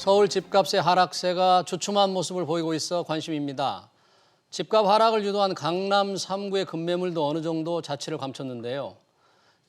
서울 집값의 하락세가 주춤한 모습을 보이고 있어 관심입니다. 집값 하락을 유도한 강남 3구의 급매물도 어느 정도 자취를 감췄는데요.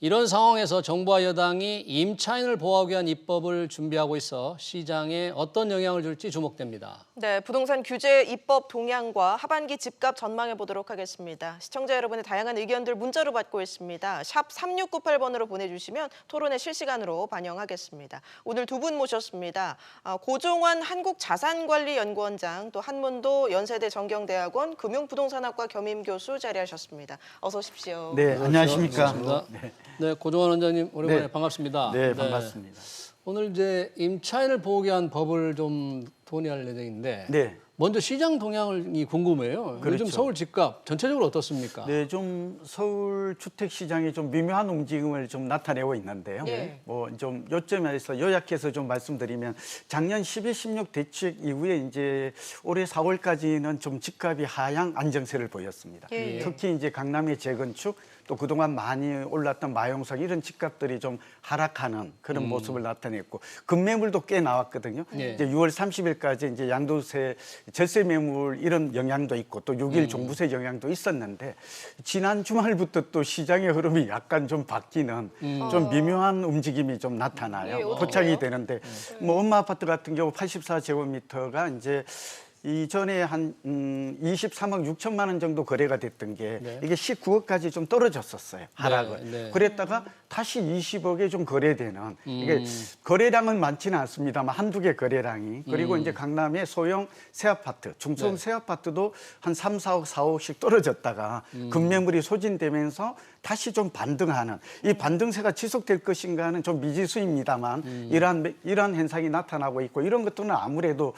이런 상황에서 정부와 여당이 임차인을 보호하기 위한 입법을 준비하고 있어 시장에 어떤 영향을 줄지 주목됩니다. 네, 부동산 규제 입법 동향과 하반기 집값 전망해 보도록 하겠습니다. 시청자 여러분의 다양한 의견들 문자로 받고 있습니다. 샵 3698번으로 보내주시면 토론회 실시간으로 반영하겠습니다. 오늘 두 분 모셨습니다. 고종환 한국자산관리연구원장, 또 한문도 연세대 정경대학원 금융부동산학과 겸임교수 자리하셨습니다. 어서 오십시오. 네, 안녕하십니까. 반갑습니다. 네, 고종환 원장님 오랜만에 네. 반갑습니다. 네, 반갑습니다. 오늘 이제 임차인을 보호하기 위한 법을 좀 논의할 예정인데 네. 먼저 시장 동향이 궁금해요. 그렇죠. 요즘 서울 집값 전체적으로 어떻습니까? 네, 좀 서울 주택 시장이 좀 미묘한 움직임을 좀 나타내고 있는데요. 네. 뭐 좀 요점에서 요약해서 좀 말씀드리면 작년 12, 16 대책 이후에 이제 올해 4월까지는 좀 집값이 하향 안정세를 보였습니다. 예. 특히 이제 강남의 재건축 또 그동안 많이 올랐던 마용석 이런 집값들이 좀 하락하는 그런 모습을 나타냈고 급매물도 꽤 나왔거든요. 예. 이제 6월 30일까지 이제 양도세, 절세 매물 이런 영향도 있고 또 6일 종부세 영향도 있었는데 지난 주말부터 또 시장의 흐름이 약간 좀 바뀌는 좀 미묘한 움직임이 좀 나타나요. 예, 어떡해요? 포착이 되는데 뭐 엄마 아파트 같은 경우 84제곱미터가 이제 이전에 한 23억 6천만 원 정도 거래가 됐던 게 네. 이게 19억까지 좀 떨어졌었어요. 하락을. 네. 그랬다가 다시 20억에 좀 거래되는 이게 거래량은 많지는 않습니다만 한두 개 거래량이 그리고 이제 강남의 소형 새 아파트, 중소형 네. 새 아파트도 한 3, 4억, 4억씩 떨어졌다가 급매물이 소진되면서 다시 좀 반등하는 이 반등세가 지속될 것인가는 좀 미지수입니다만 이러한 현상이 나타나고 있고 이런 것들은 아무래도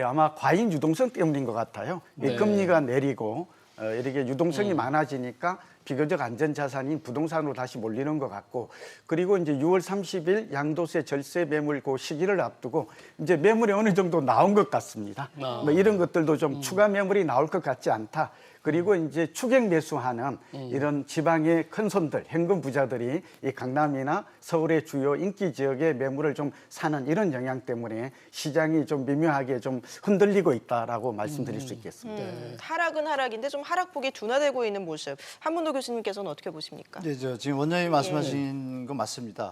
아마 과잉 유동성 때문인 것 같아요. 이 네. 금리가 내리고 이렇게 유동성이 많아지니까 비교적 안전자산인 부동산으로 다시 몰리는 것 같고 그리고 이제 6월 30일 양도세 절세 매물 그 시기를 앞두고 이제 매물이 어느 정도 나온 것 같습니다. 뭐 이런 것들도 좀 추가 매물이 나올 것 같지 않다. 그리고 이제 추격 매수하는 이런 지방의 큰 손들, 현금 부자들이 이 강남이나 서울의 주요 인기 지역의 매물을 좀 사는 이런 영향 때문에 시장이 좀 미묘하게 좀 흔들리고 있다라고 말씀드릴 수 있겠습니다. 하락은 하락인데 좀 하락폭이 둔화되고 있는 모습. 한문도 교수님께서는 어떻게 보십니까? 네, 지금 원장님이 말씀하신 건 맞습니다.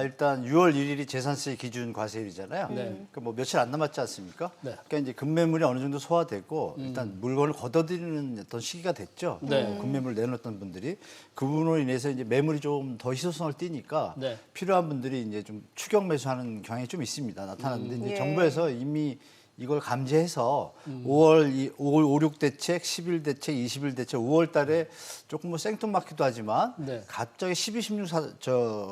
일단 6월 1일이 재산세 기준 과세일이잖아요. 그러니까 뭐 며칠 안 남았지 않습니까? 네. 그러니까 이제 급매물이 어느 정도 소화되고 일단 물건을 걷어들이는 어떤 시기가 됐죠. 네. 급매물 내놓았던 분들이 그 부분으로 인해서 이제 매물이 좀 더 희소성을 띠니까 네. 필요한 분들이 이제 좀 추격 매수하는 경향이 좀 있습니다. 나타났는데 이제 예. 정부에서 이미 이걸 감지해서 5월 5, 6 대책, 10일 대책, 20일 대책, 5월 달에 조금 뭐 생뚱맞기도 하지만 네. 갑자기 12, 16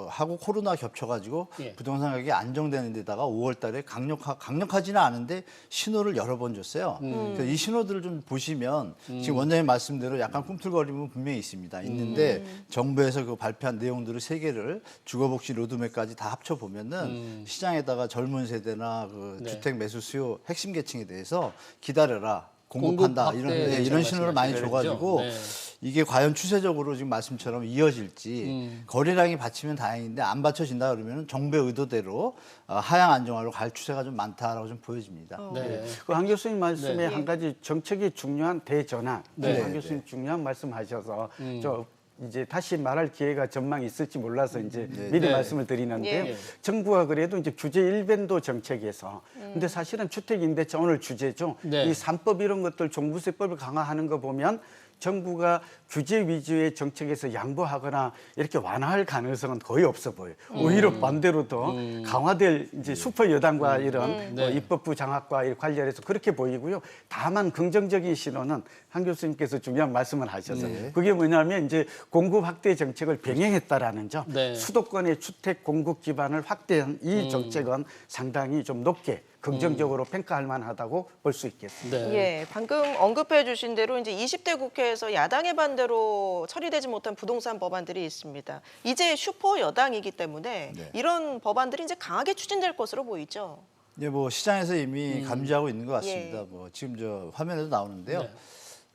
하고 코로나 겹쳐가지고 예. 부동산 가격이 안정되는 데다가 5월 달에 강력하지는 않은데 신호를 여러 번 줬어요. 그래서 이 신호들을 좀 보시면 지금 원장님 말씀대로 약간 꿈틀거림은 분명히 있습니다. 있는데 정부에서 그 발표한 내용들을 세 개를 주거복지 로드맵까지 다 합쳐보면은 시장에다가 젊은 세대나 그 네. 주택 매수 수요 핵심 계층에 대해서 기다려라. 공급 공급한다 확대 이런 대책 이런 신호를 많이 말씀하시는 줘가지고 거죠? 네. 이게 과연 추세적으로 지금 말씀처럼 이어질지 거래량이 받치면 다행인데 안 받쳐진다 그러면 정부의 의도대로 하향 안정화로 갈 추세가 좀 많다라고 좀 보여집니다. 네. 그 한 교수님 말씀에 네. 한 가지 정책이 중요한 대전환. 네. 한 교수님 중요한 말씀하셔서 저 이제 다시 말할 기회가 전망이 있을지 몰라서 이제 미리 네. 말씀을 드리는데요. 예. 정부가 그래도 이제 규제 일변도 정책에서 근데 사실은 주택임대차 오늘 주제죠. 네. 이 3법 이런 것들 종부세법을 강화하는 거 보면 정부가 규제 위주의 정책에서 양보하거나 이렇게 완화할 가능성은 거의 없어 보여요. 오히려 반대로 더 강화될 이제 슈퍼 여당과 이런 네. 입법부 장악과 관련해서 그렇게 보이고요. 다만 긍정적인 신호는 한 교수님께서 중요한 말씀을 하셔서 그게 뭐냐면 이제 공급 확대 정책을 병행했다라는 점. 네. 수도권의 주택 공급 기반을 확대한 이 정책은 상당히 좀 높게 긍정적으로 평가할 만하다고 볼 수 있겠습니다. 네. 예, 방금 언급해 주신 대로 이제 20대 국회에서 야당의 반대로 처리되지 못한 부동산 법안들이 있습니다. 이제 슈퍼 여당이기 때문에 네. 이런 법안들이 이제 강하게 추진될 것으로 보이죠. 뭐 시장에서 이미 감지하고 있는 것 같습니다. 예. 뭐 지금 저 화면에도 나오는데요. 네.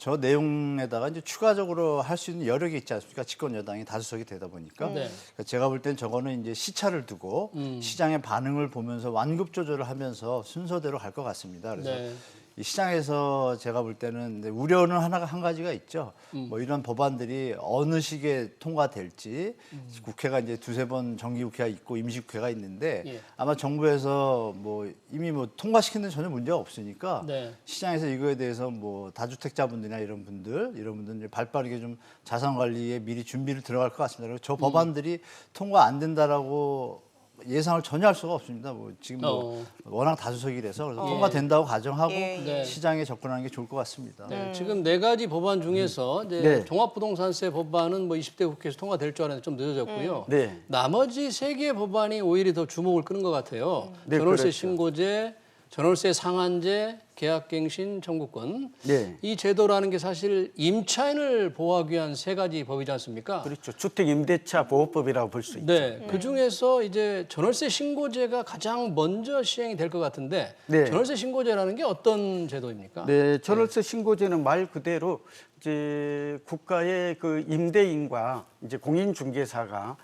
저 내용에다가 이제 추가적으로 할 수 있는 여력이 있지 않습니까? 집권 여당이 다수석이 되다 보니까 네. 그러니까 제가 볼 땐 저거는 이제 시차를 두고 시장의 반응을 보면서 완급 조절을 하면서 순서대로 갈 것 같습니다. 그래서 네. 이 시장에서 제가 볼 때는 근데 우려는 한 가지가 있죠. 뭐 이런 법안들이 어느 시기에 통과될지 국회가 이제 두세 번 정기국회가 있고 임시국회가 있는데 예. 아마 정부에서 뭐 이미 뭐 통과시키는 전혀 문제가 없으니까 네. 시장에서 이거에 대해서 뭐 다주택자분들이나 이런 분들 이제 발빠르게 좀 자산 관리에 미리 준비를 들어갈 것 같습니다. 그리고 저 법안들이 통과 안 된다라고 예상을 전혀 할 수가 없습니다. 뭐 지금 뭐 워낙 다수석이라서 그래서 통과된다고 가정하고 예. 시장에 접근하는 게 좋을 것 같습니다. 네, 지금 4가지 법안 중에서 이제 네. 종합부동산세 법안은 뭐 20대 국회에서 통과될 줄 알았는데 좀 늦어졌고요. 네. 나머지 3개의 법안이 오히려 더 주목을 끄는 것 같아요. 네, 전월세 그렇죠. 신고제, 전월세 상한제, 계약갱신 청구권. 네. 이 제도라는 게 사실 임차인을 보호하기 위한 3가지 법이지 않습니까? 그렇죠. 주택 임대차 보호법이라고 볼 수 있죠. 네, 그 중에서 이제 전월세 신고제가 가장 먼저 시행이 될 것 같은데 네. 전월세 신고제라는 게 어떤 제도입니까? 네, 전월세 신고제는 말 그대로 이제 국가의 그 임대인과 이제 공인중개사가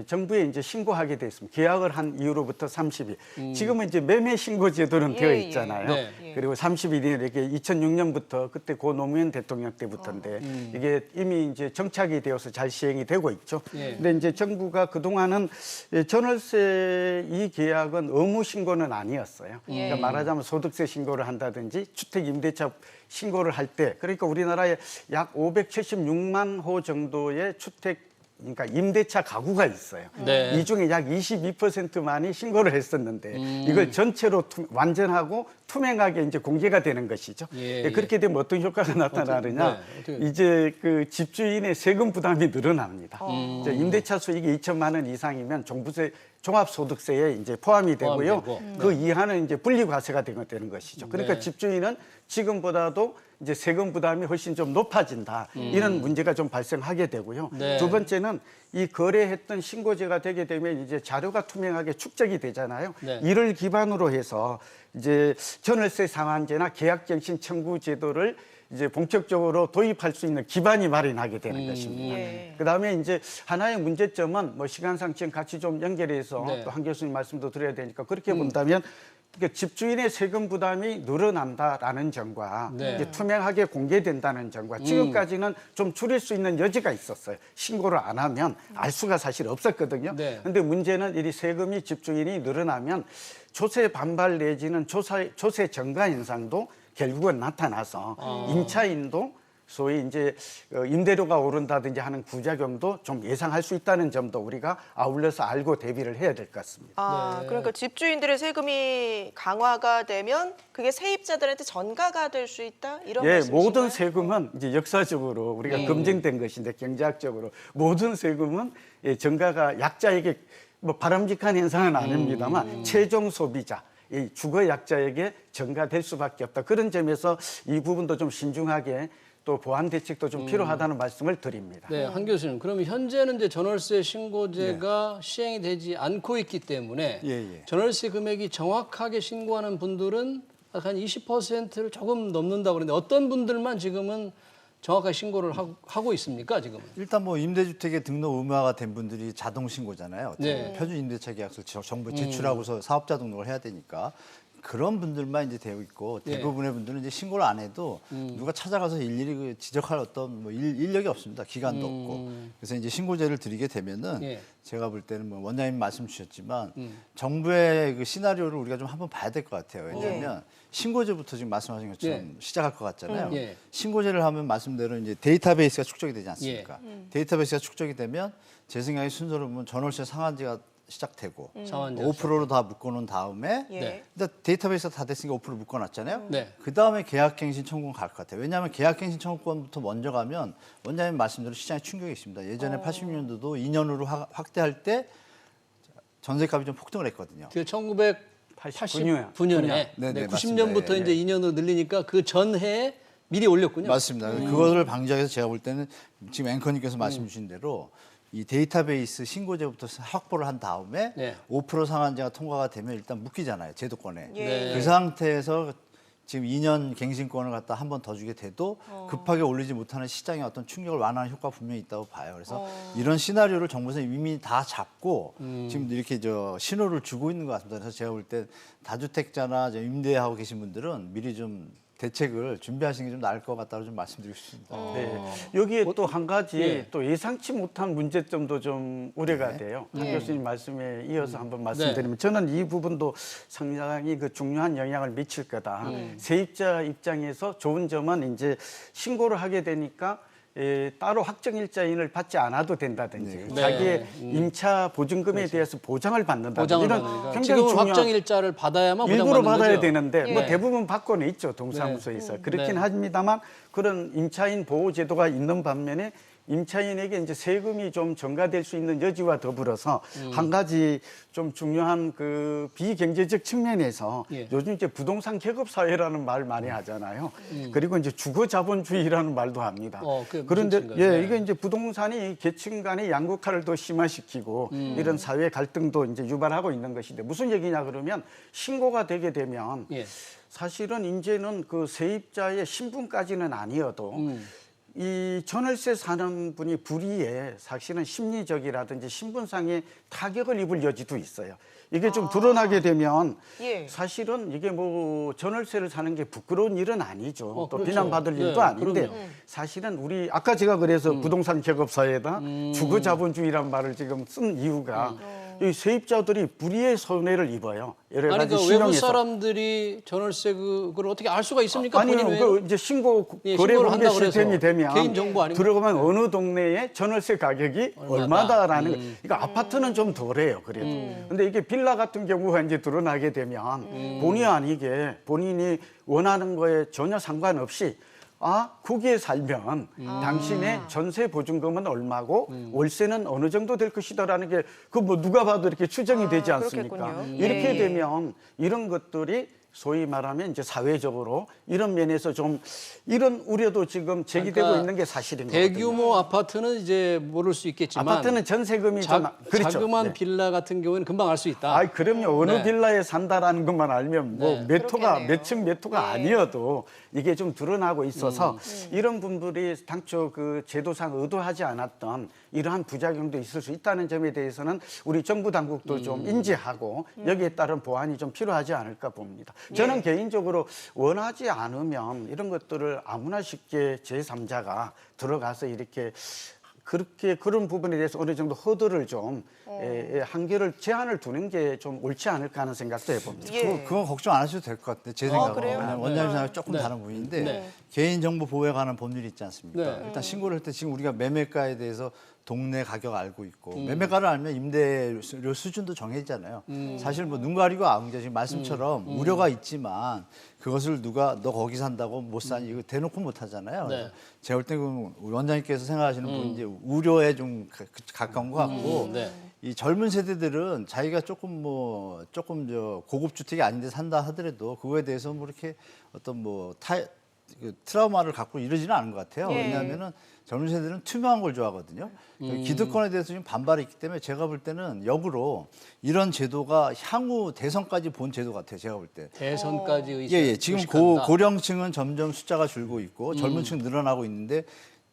정부에 이제 신고하게 돼 있습니다. 계약을 한 이후로부터 30일. 지금은 이제 매매 신고 제도는 예, 되어 예. 있잖아요. 네. 그리고 30일이 이렇게 2006년부터 그때 고 노무현 대통령 때부터인데 이게 이미 이제 정착이 되어서 잘 시행이 되고 있죠. 예. 근데 이제 정부가 그동안은 전월세 이 계약은 의무 신고는 아니었어요. 그러니까 말하자면 소득세 신고를 한다든지 주택 임대차 신고를 할 때 그러니까 우리나라에 약 576만 호 정도의 주택 그러니까 임대차 가구가 있어요. 네. 이 중에 약 22%만이 신고를 했었는데 이걸 전체로 완전하고 투명하게 이제 공개가 되는 것이죠. 예, 그렇게 되면 어떤 효과가 나타나느냐? 어떻게- 이제 그 집주인의 세금 부담이 늘어납니다. 이제 임대차 수익이 2천만 원 이상이면 종부세 종합소득세에 이제 포함이 되고요. 포함되고. 그 이하는 이제 분리과세가 되는 것이죠. 그러니까 네. 집주인은 지금보다도 이제 세금 부담이 훨씬 좀 높아진다. 이런 문제가 좀 발생하게 되고요. 네. 두 번째는 이 거래했던 신고제가 되게 되면 이제 자료가 투명하게 축적이 되잖아요. 네. 이를 기반으로 해서 이제 전월세 상한제나 계약갱신 청구 제도를 이제 본격적으로 도입할 수 있는 기반이 마련하게 되는 것입니다. 예. 그다음에 이제 하나의 문제점은 뭐 시간상 지금 같이 좀 연결해서 네. 또 한 교수님 말씀도 드려야 되니까 그렇게 본다면 그러니까 집주인의 세금 부담이 늘어난다라는 점과 네. 이제 투명하게 공개된다는 점과 지금까지는 좀 줄일 수 있는 여지가 있었어요. 신고를 안 하면 알 수가 사실 없었거든요. 네. 근데 문제는 이 세금이 집주인이 늘어나면 조세 반발 내지는 조세 증가 현상도 결국은 나타나서 임차인도 소위 이제 임대료가 오른다든지 하는 부작용도 좀 예상할 수 있다는 점도 우리가 아울러서 알고 대비를 해야 될 것 같습니다. 아, 네. 그러니까 집주인들의 세금이 강화가 되면 그게 세입자들한테 전가가 될 수 있다 이런 예, 말씀이신가요? 모든 세금은 이제 역사적으로 우리가 검증된 것인데 경제학적으로 모든 세금은 예, 정가가 약자에게 뭐 바람직한 현상은 아닙니다만 최종 소비자 이 주거 약자에게 전가될 수밖에 없다. 그런 점에서 이 부분도 좀 신중하게 또 보완 대책도 좀 필요하다는 말씀을 드립니다. 네, 한 교수님. 그러면 현재는 이제 전월세 신고제가 시행이 되지 않고 있기 때문에 예. 전월세 금액이 정확하게 신고하는 분들은 한 20%를 조금 넘는다고 그러는데 어떤 분들만 지금은 정확하게 신고를 하고 있습니까, 지금은? 일단 뭐 임대주택에 등록 의무화가 된 분들이 자동 신고잖아요. 네. 표준 임대차 계약서를 정부에 제출하고서 사업자 등록을 해야 되니까 그런 분들만 이제 되어 있고 네. 대부분의 분들은 이제 신고를 안 해도 누가 찾아가서 일일이 그 지적할 어떤 뭐 인력이 없습니다. 기간도 없고. 그래서 이제 신고제를 드리게 되면은 예. 제가 볼 때는 뭐 원장님 말씀 주셨지만 정부의 그 시나리오를 우리가 좀 한번 봐야 될 것 같아요. 왜냐하면 신고제부터 지금 말씀하신 것처럼 예. 시작할 것 같잖아요. 예. 신고제를 하면 말씀대로 이제 데이터베이스가 축적이 되지 않습니까? 데이터베이스가 축적이 되면 제 생각에 순서로 보면 전월세 상한제가 시작되고 상한제 5%로 다 묶어놓은 다음에 예. 네. 일단 데이터베이스가 다 됐으니까 5% 묶어놨잖아요. 네. 그 다음에 계약갱신 청구권 갈 것 같아요. 왜냐하면 계약갱신 청구권부터 먼저 가면 원장님 말씀대로 시장에 충격이 있습니다. 예전에 80년도도 2년으로 확대할 때 전세값이 좀 폭등을 했거든요. 그 1989년에 89년. 네, 90년부터 맞습니다. 이제 2년으로 늘리니까 그 전해에 미리 올렸군요. 맞습니다. 그거를 방지하기 위해서 제가 볼 때는 지금 앵커님께서 말씀 주신 대로 이 데이터베이스 신고제부터 확보를 한 다음에 네. 5% 상한제가 통과가 되면 일단 묶이잖아요. 제도권에. 예. 그 상태에서 지금 2년 갱신권을 갖다 한 번 더 주게 돼도 급하게 올리지 못하는 시장의 어떤 충격을 완화하는 효과가 분명히 있다고 봐요. 그래서 이런 시나리오를 정부에서 이미 다 잡고 지금 이렇게 신호를 주고 있는 것 같습니다. 그래서 제가 볼 때 다주택자나 임대하고 계신 분들은 미리 좀 대책을 준비하시는 게 좀 나을 것 같다고 좀 말씀드리고 싶습니다. 네. 여기에 또 한 가지 예. 또 예상치 못한 문제점도 좀 우려가 네. 돼요. 한 예. 교수님 말씀에 이어서 한번 말씀드리면 저는 이 부분도 상당히 그 중요한 영향을 미칠 거다. 세입자 입장에서 좋은 점은 이제 신고를 하게 되니까 따로 확정일자인을 받지 않아도 된다든지 네. 자기의 임차 보증금에 대해서 보장을 받는다. 보장을 이런 받으니까 굉장히 지금은 중요한 확정일자를 받아야만 일부러 보장받는 받아야 거죠. 되는데 뭐 예. 대부분 받고는 있죠 동사무소에서 그렇긴 네. 합니다만 그런 임차인 보호 제도가 있는 반면에 임차인에게 이제 세금이 좀 전가될 수 있는 여지와 더불어서 한 가지 좀 중요한 그 비경제적 측면에서 예. 요즘 이제 부동산 계급 사회라는 말 많이 하잖아요. 그리고 이제 주거 자본주의라는 말도 합니다. 그게 무슨 그런데 뜻인가요? 예, 네. 이게 이제 부동산이 계층 간의 양극화를 더 심화시키고 이런 사회 갈등도 이제 유발하고 있는 것인데 무슨 얘기냐 그러면 신고가 되게 되면 예. 사실은 이제는 그 세입자의 신분까지는 아니어도 이 전월세 사는 분이 불이해 사실은 심리적이라든지 신분상의 타격을 입을 여지도 있어요. 이게 좀 드러나게 되면 예. 사실은 이게 뭐 전월세를 사는 게 부끄러운 일은 아니죠. 또 그렇죠. 비난받을 네, 일도 아닌데 그럼요. 사실은 우리 아까 제가 그래서 부동산 계급 사회다 주거 자본주의란 말을 지금 쓴 이유가 이 세입자들이 불이의 손해를 입어요. 여러 아니 가지 그 외부 신용에서. 사람들이 전월세 그걸 어떻게 알 수가 있습니까? 아니요, 본인 외에? 그 이제 신고 예, 거래 신고를 공개 한다고 그래서 시스템이 되면 개인 정보 아닙니까? 들어가면 어느 동네에 전월세 가격이 얼마다라는 거. 그러니까 아파트는 좀 덜해요, 그래도. 근데 이게 빌라 같은 경우가 이제 드러나게 되면 본의 아니게 본인이 원하는 거에 전혀 상관없이 거기에 살면 당신의 전세 보증금은 얼마고 월세는 어느 정도 될 것이다라는 게 그 뭐 누가 봐도 이렇게 추정이 되지 않습니까? 그렇겠군요. 이렇게 예. 되면 이런 것들이 소위 말하면 이제 사회적으로 이런 면에서 좀 이런 우려도 지금 제기되고 그러니까 있는 게 사실인 거거든요. 대규모 아파트는 이제 모를 수 있겠지만 아파트는 전세금이 좀 그렇죠. 자그만 네. 빌라 같은 경우에는 금방 알 수 있다. 아이 그럼요. 어느 네. 빌라에 산다라는 것만 알면 뭐 네. 몇 호가 그렇겠네요. 몇 층 몇 호가 네. 아니어도 이게 좀 드러나고 있어서 이런 분들이 당초 그 제도상 의도하지 않았던 이러한 부작용도 있을 수 있다는 점에 대해서는 우리 정부 당국도 좀 인지하고 여기에 따른 보완이 좀 필요하지 않을까 봅니다. 저는 개인적으로 원하지 않으면 이런 것들을 아무나 쉽게 제3자가 들어가서 이렇게 그런 부분에 대해서 어느 정도 허들을 좀 한계를 제한을 두는 게 좀 옳지 않을까 하는 생각도 해봅니다. 예. 그건 걱정 안 하셔도 될 것 같은데 제 생각은 그래요? 왜냐면 원장님 생각 조금 다른 부분인데 네. 개인정보 보호에 관한 법률이 있지 않습니까? 네. 일단 신고를 할 때 지금 우리가 매매가에 대해서 동네 가격 알고 있고 매매가를 알면 임대료 수준도 정해지잖아요. 사실 뭐 눈 가리고 아웅자 지금 말씀처럼 우려가 있지만 그것을 누가 너 거기 산다고 못 사니 이거 대놓고 못 하잖아요. 네. 제가 볼 때 그 원장님께서 생각하시는 부분 이제 우려에 좀 가까운 것 같고 네. 이 젊은 세대들은 자기가 조금 저 고급 주택이 아닌데 산다 하더라도 그거에 대해서 뭐 이렇게 어떤 트라우마를 갖고 이러지는 않은 것 같아요. 예. 왜냐하면은 젊은 세대들은 투명한 걸 좋아하거든요. 기득권에 대해서 지금 반발이 있기 때문에 제가 볼 때는 역으로 이런 제도가 향후 대선까지 본 제도 같아요. 제가 볼 때. 대선까지 예. 지금 의식한다. 고령층은 점점 숫자가 줄고 있고 젊은 층 늘어나고 있는데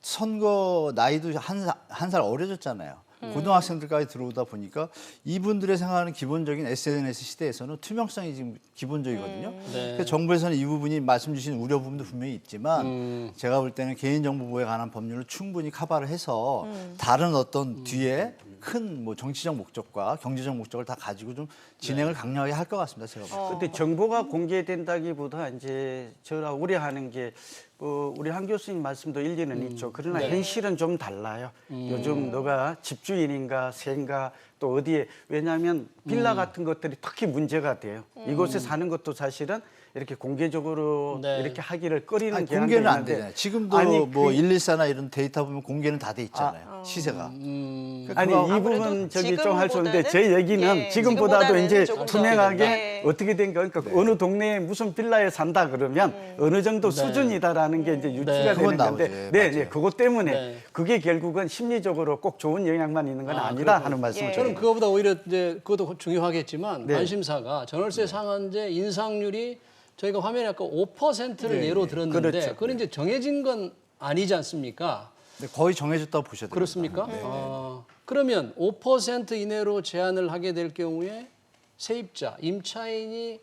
선거 나이도 한 살 어려졌잖아요. 고등학생들까지 들어오다 보니까 이분들의 생각하는 기본적인 SNS 시대에서는 투명성이 지금 기본적이거든요. 네. 그래서 정부에서는 이 부분이 말씀 주신 우려 부분도 분명히 있지만 제가 볼 때는 개인정보 보호에 관한 법률을 충분히 커버를 해서 다른 어떤 뒤에 큰 뭐 정치적 목적과 경제적 목적을 다 가지고 좀 진행을 강력하게 할 것 같습니다. 제가 볼 때. 근데 정보가 공개된다기보다 이제 제가 우려하는 게 우리 한 교수님 말씀도 일리는 있죠. 그러나 현실은 좀 달라요. 요즘 너가 집주인인가 세인가 또 어디에 왜냐하면 빌라 같은 것들이 특히 문제가 돼요. 이곳에 사는 것도 사실은 이렇게 공개적으로 네. 이렇게 하기를 꺼리는 아니, 경향도 공개는 안 있는데 되잖아요. 지금도 아니, 뭐 114나 이런 데이터 보면 공개는 다 돼 있잖아요. 시세가. 아니 그거 이 부분 아무래도 저기 좀 할 수 있는데 지금보다는 제 얘기는 예, 지금보다도 지금보다는 이제 조금 더 투명하게 네. 어떻게 된 거 그러니까 어느 동네에 무슨 빌라에 산다 그러면 어느 정도 수준이다라는 게 이제 유추가 네. 그건 되는 건데 나오죠. 네, 맞아요. 그것 때문에 네. 그게 결국은 심리적으로 꼭 좋은 영향만 있는 건 아니다 하는 말씀을 예. 저는 드립니다. 그거보다 오히려 이제 그것도 중요하겠지만 네. 관심사가 전월세 상한제 인상률이 저희가 화면에 아까 5%를 네, 예로 네. 들었는데 그렇죠. 그건 이제 정해진 건 아니지 않습니까? 네, 거의 정해졌다고 보셔야 됩니다. 그렇습니까? 그러면 5% 이내로 제한을 하게 될 경우에 세입자, 임차인이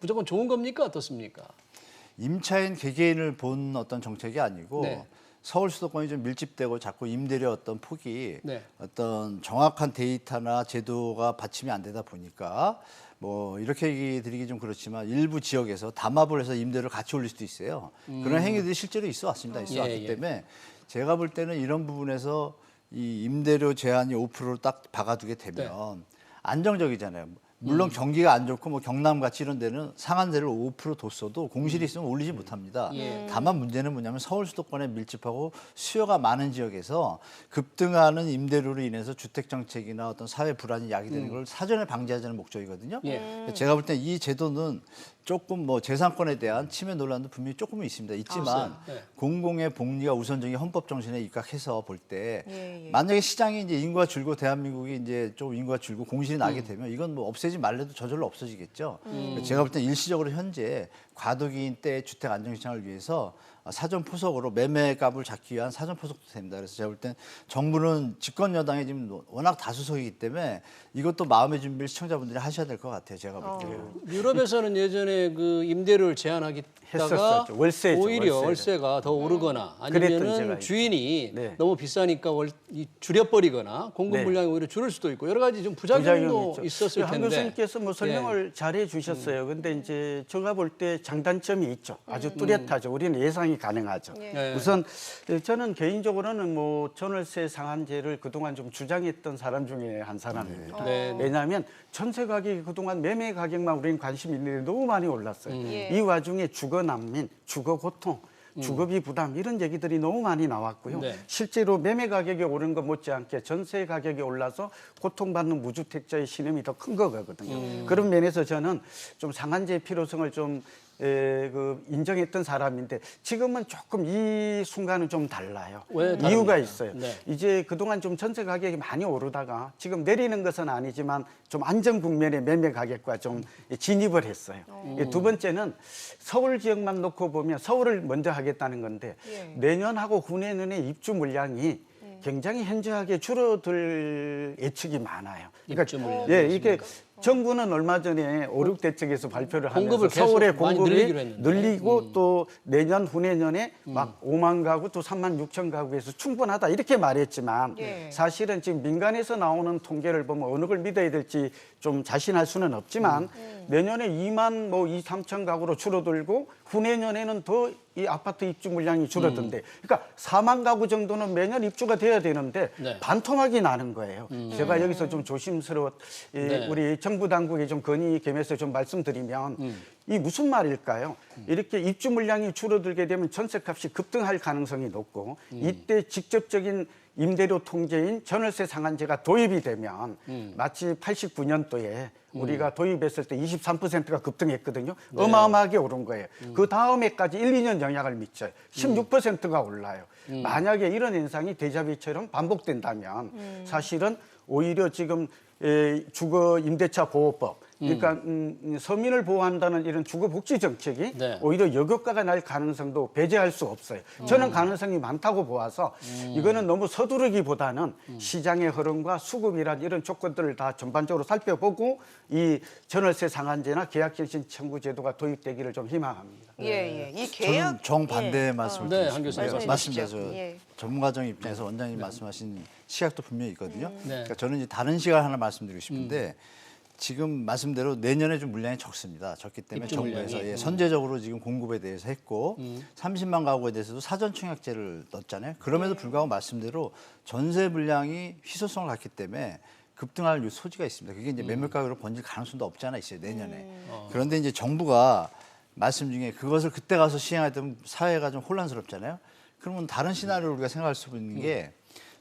무조건 좋은 겁니까? 어떻습니까? 임차인 개개인을 본 어떤 정책이 아니고 네. 서울 수도권이 좀 밀집되고 자꾸 임대료 어떤 폭이 네. 어떤 정확한 데이터나 제도가 받침이 안 되다 보니까 뭐 이렇게 얘기 드리기 좀 그렇지만 일부 지역에서 담합을 해서 임대료를 같이 올릴 수도 있어요. 그런 행위들이 실제로 있어 왔습니다. 있어 왔기 예. 때문에 제가 볼 때는 이런 부분에서 이 임대료 제한이 5%를 딱 박아두게 되면 안정적이잖아요. 물론 경기가 안 좋고 뭐 경남 같이 이런 데는 상한제를 5% 뒀어도 공실이 있으면 올리지 못합니다. 다만 문제는 뭐냐면 서울 수도권에 밀집하고 수요가 많은 지역에서 급등하는 임대료로 인해서 주택 정책이나 어떤 사회 불안이 야기되는 걸 사전에 방지하자는 목적이거든요. 제가 볼 때 이 제도는 조금 뭐 재산권에 대한 침해 논란도 분명히 조금은 있습니다. 있지만 네. 공공의 복리가 우선적인 헌법 정신에 입각해서 볼 때 예. 만약에 시장이 이제 인구가 줄고 대한민국이 이제 좀 인구가 줄고 공실이 나게 되면 이건 뭐 없애지 말래도 저절로 없어지겠죠. 제가 볼 때 일시적으로 현재 과도기인 때 주택 안정 시장을 위해서 사전 포석으로 매매값을 잡기 위한 사전 포석도 됩니다. 그래서 제가 볼 땐 정부는 집권 여당에 지금 워낙 다수석이기 때문에 이것도 마음의 준비를 시청자분들이 하셔야 될 것 같아요. 제가 볼 때는. 유럽에서는 예전에 그 임대료를 제한하겠다가 했었었죠. 월세죠, 오히려 월세를. 월세가 더 오르거나 그랬던 아니면은 제가 주인이 네. 너무 비싸니까 줄여버리거나 공급 네. 물량이 오히려 줄을 수도 있고 여러 가지 좀 부작용도 있었을 한 텐데. 교수님께서 뭐 설명을 잘해 주셨어요. 근데 이제 제가 볼 때 장단점이 있죠. 아주 뚜렷하죠. 우리는 예상이 가능하죠. 네. 우선 저는 개인적으로는 뭐 전월세 상한제를 그동안 좀 주장했던 사람 중에 한 사람입니다. 네. 왜냐하면 전세 가격이 그동안 매매 가격만 우리는 관심이 있는데 너무 많이 올랐어요. 이 와중에 주거 난민, 주거 고통, 주거비 부담 이런 얘기들이 너무 많이 나왔고요. 네. 실제로 매매 가격이 오른 것 못지않게 전세 가격이 올라서 고통받는 무주택자의 신음이 더 큰 거거든요. 그런 면에서 저는 좀 상한제의 필요성을 좀 인정했던 사람인데 지금은 조금 이 순간은 좀 달라요. 왜 이유가 다릅니까? 있어요. 네. 이제 그동안 좀 전세 가격이 많이 오르다가 지금 내리는 것은 아니지만 좀 안정 국면의 매매 가격과 좀 진입을 했어요. 두 번째는 서울 지역만 놓고 보면 서울을 먼저 하겠다는 건데 내년하고 후내년에 입주 물량이 굉장히 현저하게 줄어들 예측이 많아요. 입주 물량이 이게 정부는 얼마 전에 5, 6대 측에서 발표를 공급을 하면서 서울의 계속 많이 공급이 늘리기로 했는데. 늘리고 또 내년 후내년에 막 5만 가구 또 3만 6천 가구에서 충분하다 이렇게 말했지만 사실은 지금 민간에서 나오는 통계를 보면 어느 걸 믿어야 될지 좀 자신할 수는 없지만 내년에 2만 뭐 2, 3천 가구로 줄어들고 후내년에는 더 이 아파트 입주 물량이 줄어든대. 그러니까 4만 가구 정도는 매년 입주가 돼야 되는데 네. 반토막이 나는 거예요. 제가 여기서 좀 네. 우리 정부 당국에 좀 건의 겸해서 좀 말씀드리면 이 무슨 말일까요? 이렇게 입주 물량이 줄어들게 되면 전세값이 급등할 가능성이 높고 이때 직접적인 임대료 통제인 전월세 상한제가 도입이 되면 마치 89년도에 우리가 도입했을 때 23%가 급등했거든요. 어마어마하게 오른 거예요. 그 다음에까지 1, 2년 영향을 미쳐요. 16%가 올라요. 만약에 이런 현상이 데자비처럼 반복된다면 사실은 오히려 지금 주거 임대차 보호법 그러니까 서민을 보호한다는 이런 주거복지 정책이 네. 오히려 역효과가 날 가능성도 배제할 수 없어요. 저는 가능성이 많다고 보아서 이거는 너무 서두르기보다는 시장의 흐름과 수급이란 이런 조건들을 다 전반적으로 살펴보고 이 전월세 상한제나 계약갱신 청구 제도가 도입되기를 좀 희망합니다. 이 계약 저는 정반대의 말씀을 네, 드리고 한 교수님 싶어요. 말씀해 맞습니다. 주시죠. 저 예. 전문가적 입장에서 원장님 말씀하신 시각도 분명히 있거든요. 네. 그러니까 저는 이제 다른 시각 하나 말씀드리고 싶은데 지금 말씀대로 내년에 좀 물량이 적습니다. 적기 때문에 입주 정부에서 물량이. 선제적으로 지금 공급에 대해서 했고 30만 가구에 대해서도 사전 청약제를 넣었잖아요. 그럼에도 불구하고 말씀대로 전세 물량이 희소성을 갖기 때문에 급등할 소지가 있습니다. 그게 이제 매매 가격으로 번질 가능성도 없지 않아 있어요, 내년에. 그런데 이제 정부가 말씀 중에 그것을 그때 가서 시행하면 사회가 좀 혼란스럽잖아요. 그러면 다른 시나리오를 우리가 생각할 수 있는 게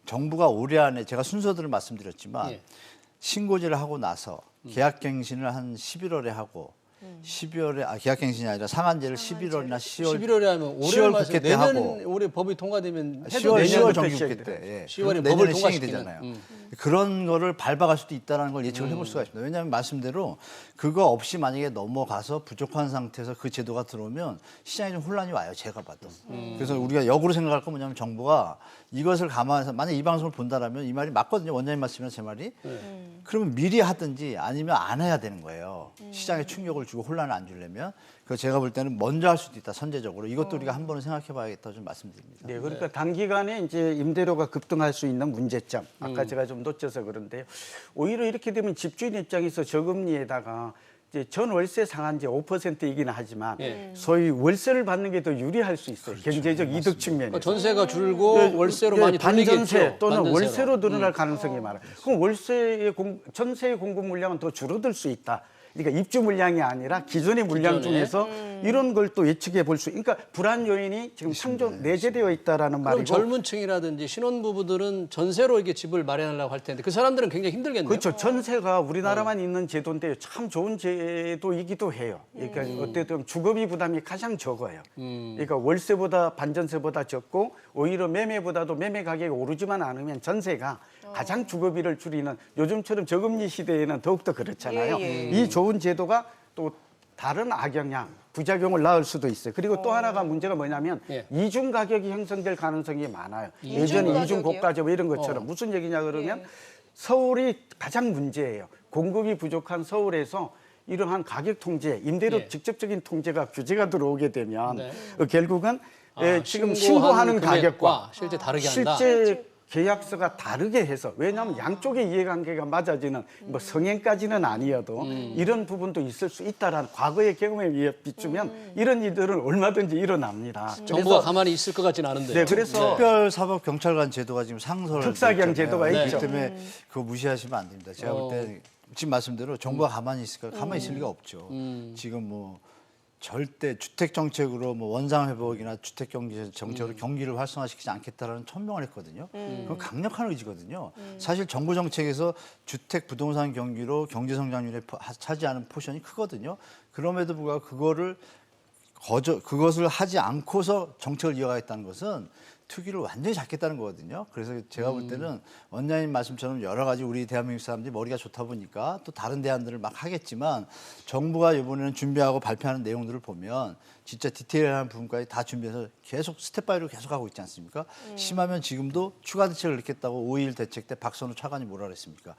정부가 올해 안에 제가 순서들을 말씀드렸지만 신고제를 하고 나서 계약갱신을 한 11월에 하고 12월에 계약갱신이 아니라 상한제를 11월이나 11월에 하면 올해 10월 말씀 국회 때 내년 하고 올해 법이 통과되면 해도 10월 내년부터 정기 시행이 국회 때 10월에 내년에 법을 시행이 통과시키는. 되잖아요. 그런 거를 밟아갈 수도 있다는 걸 예측을 해볼 수가 있습니다. 왜냐하면 말씀대로 그거 없이 만약에 넘어가서 부족한 상태에서 그 제도가 들어오면 시장에 좀 혼란이 와요. 제가 봐도. 그래서 우리가 역으로 생각할 건 뭐냐면 정부가 이것을 감안해서 만약 이 방송을 본다라면 이 말이 맞거든요. 원장님 말씀이나 제 말이. 그러면 미리 하든지 아니면 안 해야 되는 거예요. 시장에 충격을 주고 혼란을 안 주려면. 그래서 제가 볼 때는 먼저 할 수도 있다. 선제적으로. 이것도 우리가 한 번은 생각해 봐야겠다 좀 말씀드립니다. 네, 그러니까 단기간에 이제 임대료가 급등할 수 있는 문제점. 아까 제가 좀 놓쳐서 그런데요. 오히려 이렇게 되면 집주인 입장에서 저금리에다가 이제 전월세 상한제 5%이기는 하지만 소위 월세를 받는 게 더 유리할 수 있어요. 경제적 이득 측면에서. 그러니까 전세가 줄고 월세로 많이 반전세 돌리겠죠. 또는 반전세로. 월세로 늘어날 가능성이 많아요. 그럼 전세의 공급 물량은 더 줄어들 수 있다. 그러니까 입주 물량이 아니라 기존의 물량 기존에. 중에서 이런 걸 또 예측해 볼 수. 그러니까 불안 요인이 지금 내재되어 있다라는 그럼 말이고. 젊은 층이라든지 신혼부부들은 전세로 이렇게 집을 마련하려고 할 텐데 그 사람들은 굉장히 힘들겠네요. 그렇죠. 전세가 우리나라만 있는 제도인데 참 좋은 제도이기도 해요. 그러니까 어쨌든 주거비 부담이 가장 적어요. 그러니까 월세보다 반전세보다 적고 오히려 매매보다도 매매 가격이 오르지만 않으면 전세가 가장 주거비를 줄이는 요즘처럼 저금리 시대에는 더욱더 그렇잖아요. 이 좋은 제도가 또 다른 악영향, 부작용을 낳을 수도 있어요. 그리고 또 하나가 문제가 뭐냐면 이중 가격이 형성될 가능성이 많아요. 예전에 이중 고가죠 이런 것처럼. 무슨 얘기냐 그러면 서울이 가장 문제예요. 공급이 부족한 서울에서 이러한 가격 통제, 임대료 직접적인 통제가 규제가 들어오게 되면 결국은 지금 신고하는 가격과 실제 다르게 한다. 실제 계약서가 다르게 해서 왜냐하면 양쪽의 이해관계가 맞아지는 뭐 성행까지는 아니어도 이런 부분도 있을 수 있다라는 과거의 경험에 의해 비추면 이런 일들은 얼마든지 일어납니다. 정부가 가만히 있을 것 같지는 않은데. 네, 그래서 특별사법경찰관 제도가 지금 상설 특사경 제도가 있죠. 그렇기 때문에 그거 무시하시면 안 됩니다. 제가 볼 때 지금 말씀대로 정부가 가만히 있을까? 가만히 있을 리가 없죠. 지금 뭐 절대 주택 정책으로 뭐 원상 회복이나 주택 경제 정책으로 경기를 활성화시키지 않겠다라는 천명을 했거든요. 그건 강력한 의지거든요. 사실 정부 정책에서 주택 부동산 경기로 경제 성장률에 차지하는 포션이 크거든요. 그럼에도 불구하고 그것을 하지 않고서 정책을 이어가겠다는 것은 투기를 완전히 잡겠다는 거거든요. 그래서 제가 볼 때는 원장님 말씀처럼 여러 가지 우리 대한민국 사람들이 머리가 좋다 보니까 또 다른 대안들을 막 하겠지만 정부가 이번에는 준비하고 발표하는 내용들을 보면 진짜 디테일한 부분까지 다 준비해서 계속 스텝 바이로 계속 하고 있지 않습니까? 심하면 지금도 추가 대책을 넣겠다고 5.21 대책 때 박선우 차관이 뭐라 그랬습니까?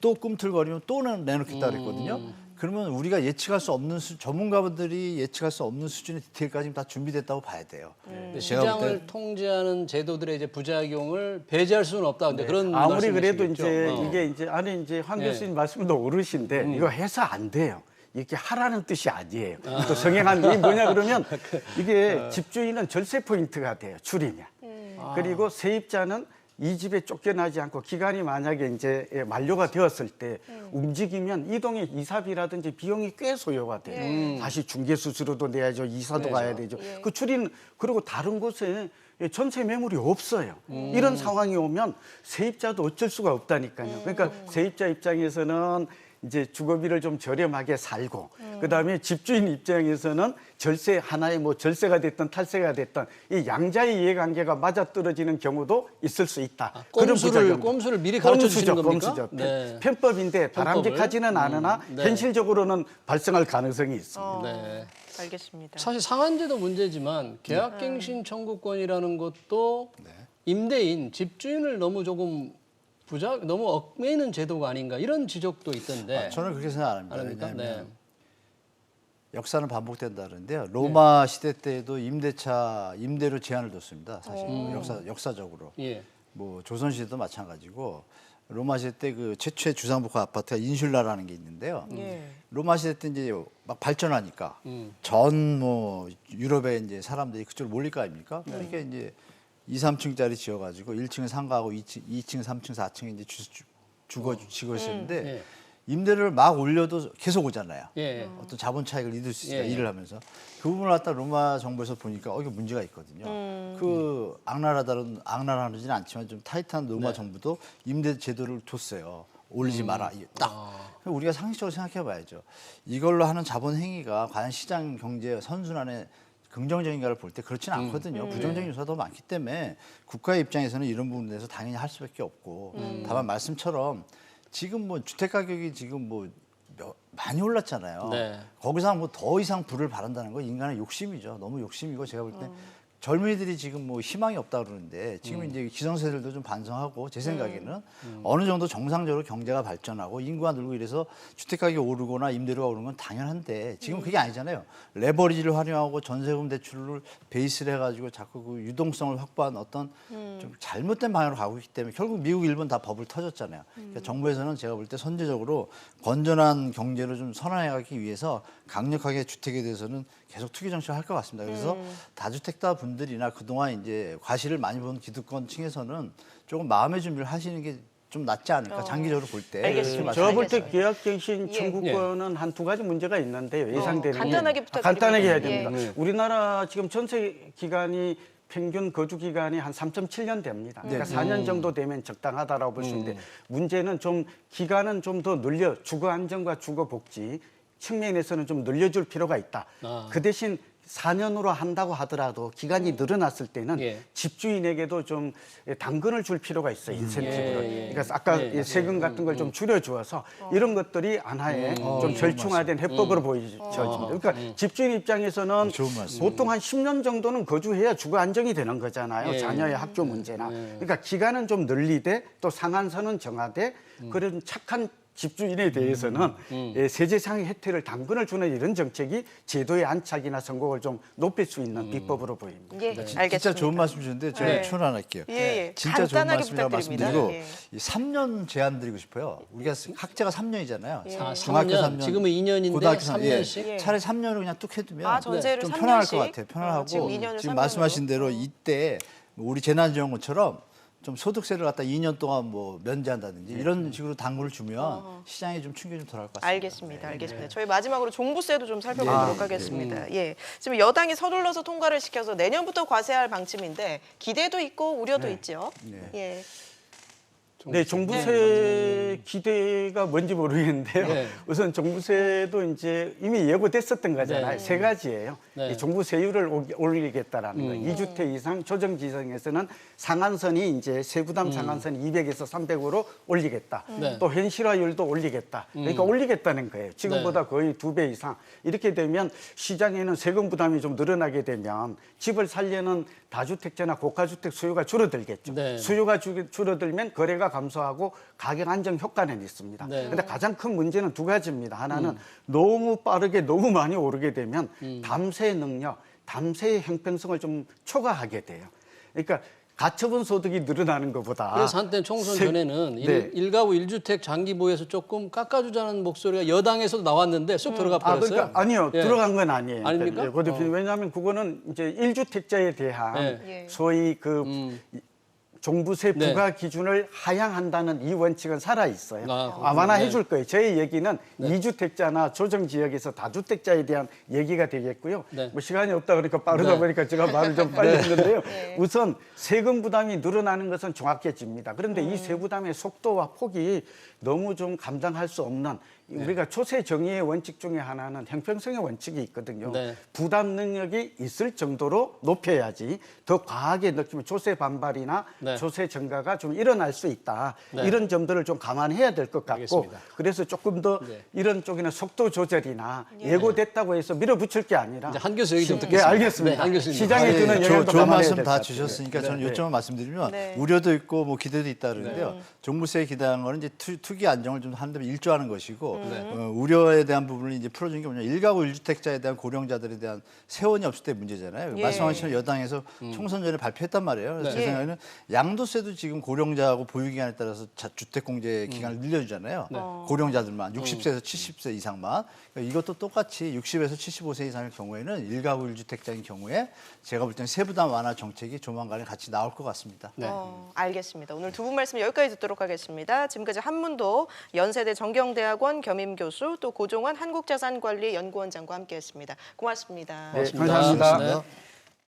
또 꿈틀거리면 또 내놓겠다 그랬거든요. 그러면 우리가 예측할 수 없는 전문가분들이 예측할 수 없는 수준의 디테일까지 다 준비됐다고 봐야 돼요. 시장을 통제하는 제도들의 이제 부작용을 배제할 수는 없다. 근데 그런 아무리 그래도 말씀이시겠죠? 이제 이게 이제 아니 이제 황 교수님 말씀도 옳으신데 이거 해서 안 돼요. 이렇게 하라는 뜻이 아니에요. 또 성행하는 게 뭐냐 그러면 이게 집주인은 절세 포인트가 돼요. 줄이면. 그리고 세입자는 이 집에 쫓겨나지 않고 기간이 만약에 이제 만료가 되었을 때 움직이면 이동의 이사비라든지 비용이 꽤 소요가 돼요. 다시 중개 수수료도 내야죠. 이사도 가야 되죠. 그 그리고 다른 곳에 전세 매물이 없어요. 이런 상황이 오면 세입자도 어쩔 수가 없다니까요. 그러니까 세입자 입장에서는 이제 주거비를 좀 저렴하게 살고 그다음에 집주인 입장에서는 절세 하나의 뭐 절세가 됐든 탈세가 됐든 이 양자의 이해관계가 맞아떨어지는 경우도 있을 수 있다. 꼼수를 미리 가르쳐 주시는 겁니까? 꼼수죠. 네. 편법인데 바람직하지는 않으나 현실적으로는 발생할 가능성이 있습니다. 네. 알겠습니다. 사실 상한제도 문제지만 계약갱신 청구권이라는 것도 임대인, 집주인을 너무 조금 너무 얽매이는 제도가 아닌가 이런 지적도 있던데. 저는 그렇게 생각 안 합니다. 아닙니까? 왜냐하면 역사는 반복된다 그러는데요. 로마 시대 때에도 임대료 제한을 뒀습니다. 사실 역사적으로. 예. 뭐 조선 시대도 마찬가지고 로마 시대 때 그 최초의 주상복합 아파트가 인슐라라는 게 있는데요. 로마 시대 때 이제 막 발전하니까 전 뭐 유럽에 이제 사람들이 그쪽으로 몰릴 거 아닙니까? 그러니까 이제 2, 3층짜리 지어가지고 1층은 상가하고 2층, 3층, 4층에 이제 주거 있었는데 임대료를 막 올려도 계속 오잖아요. 어떤 자본 차익을 잊을 수 있어요. 일을 하면서. 그 부분을 갖다 로마 정부에서 보니까 이게 문제가 있거든요. 그 악랄하지는 않지만 좀 타이트한 로마 정부도 임대 제도를 뒀어요. 올리지 마라. 딱. 우리가 상식적으로 생각해 봐야죠. 이걸로 하는 자본 행위가 과연 시장 경제 선순환에 긍정적인가를 볼 때 그렇지는 않거든요. 부정적인 요소가 더 많기 때문에 국가의 입장에서는 이런 부분에 대해서 당연히 할 수밖에 없고 다만 말씀처럼 지금 뭐 주택 가격이 지금 뭐 많이 올랐잖아요. 네. 거기서 뭐 더 이상 부를 바란다는 건 인간의 욕심이죠. 너무 욕심이고 제가 볼 때 젊은이들이 지금 뭐 희망이 없다 그러는데 지금 이제 기성세대들도 좀 반성하고 제 생각에는 어느 정도 정상적으로 경제가 발전하고 인구가 늘고 이래서 주택 가격이 오르거나 임대료가 오르는 건 당연한데 지금 그게 아니잖아요. 레버리지를 활용하고 전세금 대출을 베이스를 해가지고 자꾸 그 유동성을 확보한 어떤 좀 잘못된 방향으로 가고 있기 때문에 결국 미국, 일본 다 버블 터졌잖아요. 그러니까 정부에서는 제가 볼 때 선제적으로 건전한 경제를 좀 선언해가기 위해서 강력하게 주택에 대해서는 계속 투기 정책을 할 것 같습니다. 그래서 다주택자 분들이나 그동안 이제 과실을 많이 본 기득권층에서는 조금 마음의 준비를 하시는 게 좀 낫지 않을까 장기적으로 볼 때. 알겠습니다. 제가 볼 때 알겠어요. 계약갱신 예. 청구권은 한 두 가지 문제가 있는데요. 예상되는 간단하게 게. 부탁드립니다. 간단하게 해야 예. 됩니다. 우리나라 지금 전세 기간이 평균 거주 기간이 한 3.7년 됩니다. 그러니까 4년 정도 되면 적당하다라고 볼 수 있는데 문제는 좀 기간은 좀 더 늘려 주거 안정과 주거 복지 측면에서는 좀 늘려줄 필요가 있다. 그 대신 4년으로 한다고 하더라도 기간이 늘어났을 때는 예. 집주인에게도 좀 당근을 줄 필요가 있어요. 인센티브를. 예, 예. 그러니까 아까 예, 세금 같은 걸 좀 줄여주어서 이런 것들이 하나의 좀 절충화된 해법으로 보여집니다. 그러니까 집주인 입장에서는 좋은 말씀. 보통 한 10년 정도는 거주해야 주거 안정이 되는 거잖아요. 예. 자녀의 학교 문제나. 그러니까 기간은 좀 늘리되 또 상한선은 정하되 그런 착한 집주인에 대해서는 세제상의 혜택을 당근을 주는 이런 정책이 제도의 안착이나 성공을 좀 높일 수 있는 비법으로 보입니다. 예, 알겠습니다. 진짜 좋은 말씀 주셨는데 제가 네. 추론할게요. 예, 예. 진짜 좋은 간단하게 말씀이라고 부탁드립니다. 말씀드리고 예. 이 3년 제한 드리고 싶어요. 우리가 학제가 3년이잖아요. 예. 아, 중학교 3년. 3년, 지금은 2년인데 고등학교 3년. 3년씩? 예. 차라리 3년으로 그냥 뚝 해두면 아, 전세를 좀 3년씩? 편안할 것 같아요. 편안하고 지금 2년을 지금 3년으로? 말씀하신 대로 이때 우리 재난지원금처럼 좀 소득세를 갖다 2년 동안 뭐 면제한다든지 이런 식으로 당근을 주면 시장에 좀 충격이 좀 덜할 것 같습니다. 알겠습니다. 알겠습니다. 저희 마지막으로 종부세도 좀 살펴보도록 하겠습니다. 예, 지금 여당이 서둘러서 통과를 시켜서 내년부터 과세할 방침인데 기대도 있고 우려도 있죠. 예. 네, 종부세 기대가 뭔지 모르겠는데요. 네. 우선 종부세도 이제 이미 예고됐었던 거잖아요. 네. 세 가지예요. 네. 이 종부세율을 올리겠다라는 거. 2주택 이상 조정지정에서는 상한선이 이제 세부담 상한선 200에서 300으로 올리겠다. 네. 또 현실화율도 올리겠다. 그러니까 올리겠다는 거예요. 지금보다 거의 2배 이상. 이렇게 되면 시장에는 세금 부담이 좀 늘어나게 되면 집을 살려는 다주택자나 고가주택 수요가 줄어들겠죠. 네. 수요가 줄어들면 거래가 감소하고 가격 안정 효과는 있습니다. 네. 그런데 가장 큰 문제는 두 가지입니다. 하나는 너무 빠르게 너무 많이 오르게 되면 담세 능력, 담세의 형평성을 좀 초과하게 돼요. 그러니까 가처분 소득이 늘어나는 것보다 그래서 한때 총선 전에는 네. 일가구 1주택 장기보에서 조금 깎아주자는 목소리가 여당에서도 나왔는데 쑥 들어가 버렸어요. 그러니까 아니요. 예. 들어간 건 아니에요. 아닙니까? 고 대표님, 왜냐하면 그거는 이제 1주택자에 대한 예. 소위 그 종부세 네. 부과 기준을 하향한다는 이 원칙은 살아 있어요. 아, 완화해 줄 네. 거예요. 저희 얘기는 2주택자나 조정 지역에서 다주택자에 대한 얘기가 되겠고요. 네. 뭐 시간이 없다 그러니까 빠르다 네. 보니까 제가 말을 좀 빨리 했는데요. 우선 세금 부담이 늘어나는 것은 정확해집니다. 그런데 이 세부담의 속도와 폭이 너무 좀 감당할 수 없는 우리가 조세 정의의 원칙 중에 하나는 형평성의 원칙이 있거든요. 네. 부담 능력이 있을 정도로 높여야지 더 과하게 느끼면 조세 반발이나 네. 조세 증가가 좀 일어날 수 있다. 네. 이런 점들을 좀 감안해야 될 것 같고 알겠습니다. 그래서 조금 더 네. 이런 쪽에는 속도 조절이나 예고됐다고 해서 밀어붙일 게 아니라 이제 한 교수 얘기 좀 네, 듣겠습니다. 알겠습니다. 네, 한 교수님. 시장에 주는 영향도 좋은 감안해야 말씀 될 다 것 같아요. 주셨으니까 저는 네. 요점을 말씀드리면 네. 우려도 있고 뭐 기대도 있다는데요. 종부세에 기대하는 거는 이제 투기 안정을 좀 하는 데 일조하는 것이고 우려에 대한 부분을 이제 풀어주는 게 뭐냐. 1가구 1주택자에 대한 고령자들에 대한 세원이 없을 때 문제잖아요. 예. 말씀하신 여당에서 총선 전에 발표했단 말이에요. 그래서 제 네. 생각에는 양도세도 지금 고령자하고 보유기간에 따라서 주택공제 기간을 늘려주잖아요. 고령자들만 60세에서 70세 이상만. 그러니까 이것도 똑같이 60에서 75세 이상의 경우에는 1가구 1주택자인 경우에 제가 볼 때는 세부담 완화 정책이 조만간에 같이 나올 것 같습니다. 네. 알겠습니다. 오늘 두 분 말씀 여기까지 듣도록 하겠습니다. 지금까지 한문도 연세대 정경대학원 겸임교수 또 고종환 한국자산관리연구원장과 함께했습니다. 고맙습니다. 네, 감사합니다. 고맙습니다.